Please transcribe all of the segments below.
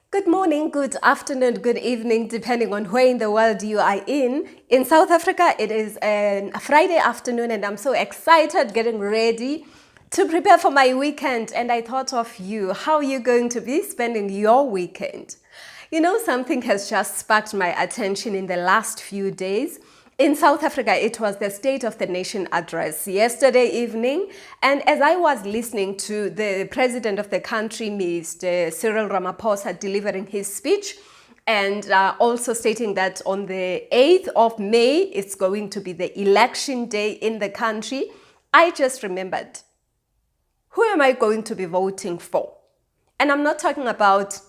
Good morning, good afternoon, good evening, depending on where in the world you are in. In South Africa, it is a Friday afternoon, and I'm so excited getting ready to prepare for my weekend. And I thought of you. How are you going to be spending your weekend? You know, something has just sparked my attention in the last few days. In South Africa, it was the State of the Nation address yesterday evening. And as I was listening to the president of the country, Mr. Cyril Ramaphosa, delivering his speech, and also stating that on the 8th of May, it's going to be the election day in the country, I just remembered, who am I going to be voting for? And I'm not talking about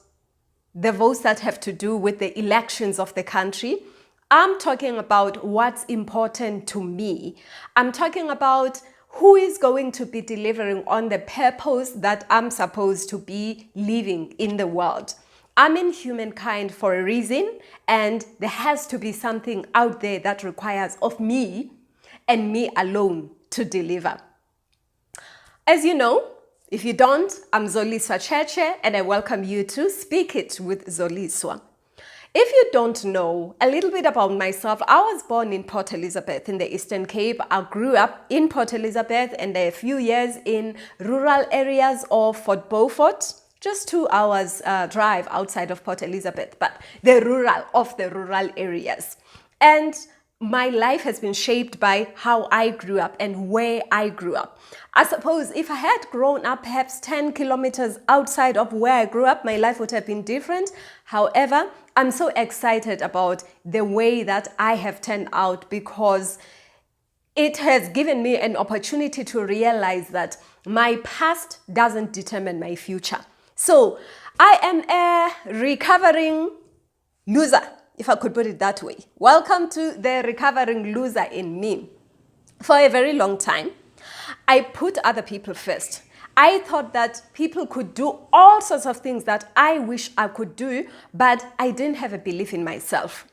the votes that have to do with the elections of the country. I'm talking about what's important to me. I'm talking about who is going to be delivering on the purpose that I'm supposed to be living in the world. I'm in humankind for a reason, and there has to be something out there that requires of me and me alone to deliver. As you know, if you don't, I'm Zoliswa Cheche, and I welcome you to Speak It with Zoliswa. If you don't know a little bit about myself, I was born in Port Elizabeth in the Eastern Cape. I grew up in Port Elizabeth and a few years in rural areas of Fort Beaufort, just 2 hours drive outside of Port Elizabeth, but the rural areas. And my life has been shaped by how I grew up and where I grew up. I suppose if I had grown up perhaps 10 kilometers outside of where I grew up, my life would have been different. However, I'm so excited about the way that I have turned out because it has given me an opportunity to realize that my past doesn't determine my future. So I am a recovering loser, if I could put it that way. Welcome to the recovering loser in me. For a very long time, I put other people first. I thought that people could do all sorts of things that I wish I could do, but I didn't have a belief in myself.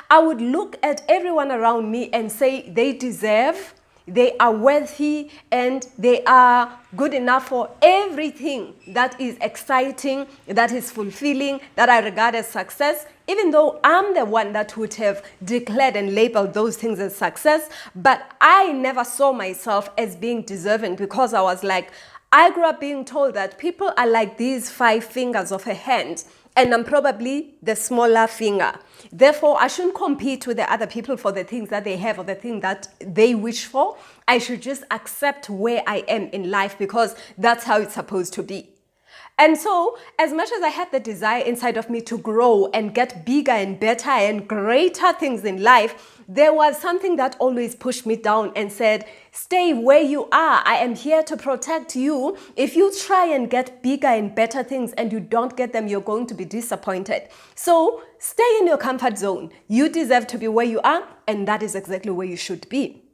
I would look at everyone around me and say they deserve, they are worthy, and they are good enough for everything that is exciting, that is fulfilling, that I regard as success, even though I'm the one that would have declared and labeled those things as success. But I never saw myself as being deserving because I was like, I grew up being told that people are like these 5 fingers of a hand, and I'm probably the smaller finger. Therefore, I shouldn't compete with the other people for the things that they have or the thing that they wish for. I should just accept where I am in life because that's how it's supposed to be. And so, as much as I had the desire inside of me to grow and get bigger and better and greater things in life, there was something that always pushed me down and said, stay where you are. I am here to protect you. If you try and get bigger and better things and you don't get them, you're going to be disappointed. So stay in your comfort zone. You deserve to be where you are, and that is exactly where you should be.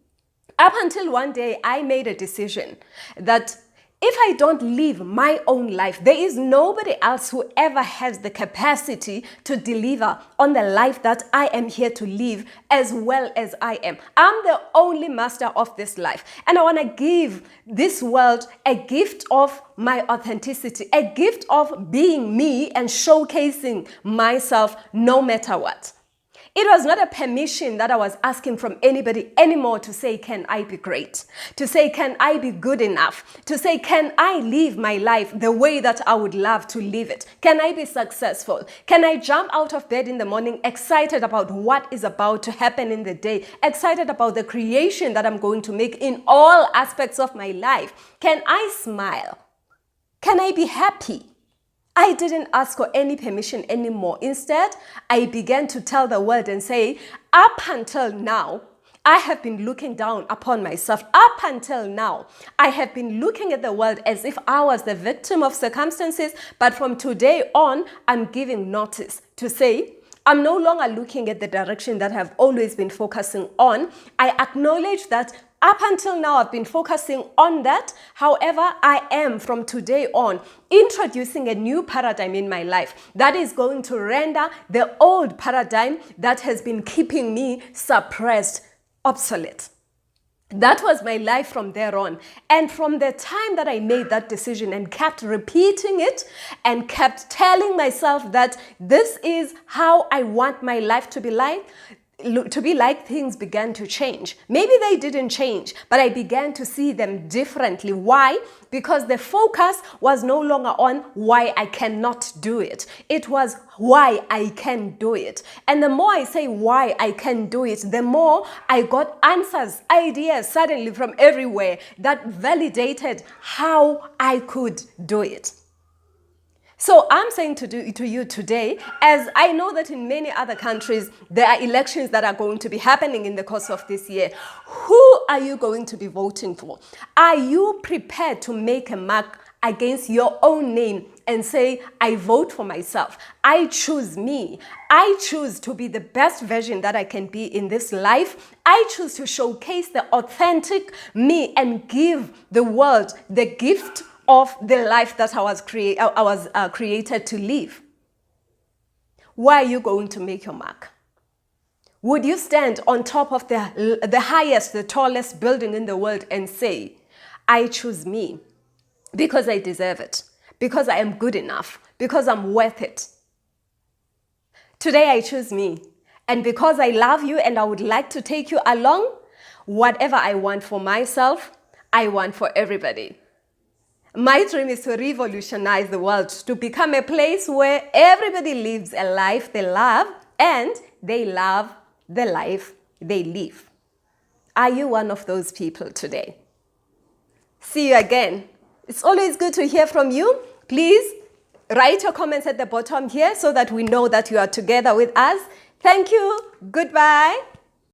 Up until one day, I made a decision that if I don't live my own life, there is nobody else who ever has the capacity to deliver on the life that I am here to live as well as I am. I'm the only master of this life. And I want to give this world a gift of my authenticity, a gift of being me and showcasing myself no matter what. It was not a permission that I was asking from anybody anymore to say, can I be great? To say, can I be good enough? To say, can I live my life the way that I would love to live it? Can I be successful? Can I jump out of bed in the morning excited about what is about to happen in the day? Excited about the creation that I'm going to make in all aspects of my life? Can I smile? Can I be happy? I didn't ask for any permission anymore. Instead, I began to tell the world and say, up until now, I have been looking down upon myself. Up until now, I have been looking at the world as if I was the victim of circumstances. But from today on, I'm giving notice to say, I'm no longer looking at the direction that I've always been focusing on. I acknowledge that up until now, I've been focusing on that. However, I am from today on introducing a new paradigm in my life that is going to render the old paradigm that has been keeping me suppressed obsolete. That was my life from there on. And from the time that I made that decision and kept repeating it and kept telling myself that this is how I want my life to be like, things began to change. Maybe they didn't change, but I began to see them differently. Why? Because the focus was no longer on why I cannot do it. It was why I can do it. And the more I say why I can do it, the more I got answers, ideas suddenly from everywhere that validated how I could do it. So I'm saying to you today, as I know that in many other countries, there are elections that are going to be happening in the course of this year. Who are you going to be voting for? Are you prepared to make a mark against your own name and say, I vote for myself. I choose me. I choose to be the best version that I can be in this life. I choose to showcase the authentic me and give the world the gift of the life that I was created to live. Where are you going to make your mark? Would you stand on top of the highest, the tallest building in the world and say, I choose me because I deserve it, because I am good enough, because I'm worth it? Today I choose me. And because I love you and I would like to take you along, whatever I want for myself, I want for everybody. My dream is to revolutionize the world, to become a place where everybody lives a life they love and they love the life they live. Are you one of those people today? See you again. It's always good to hear from you. Please write your comments at the bottom here so that we know that you are together with us. Thank you. Goodbye.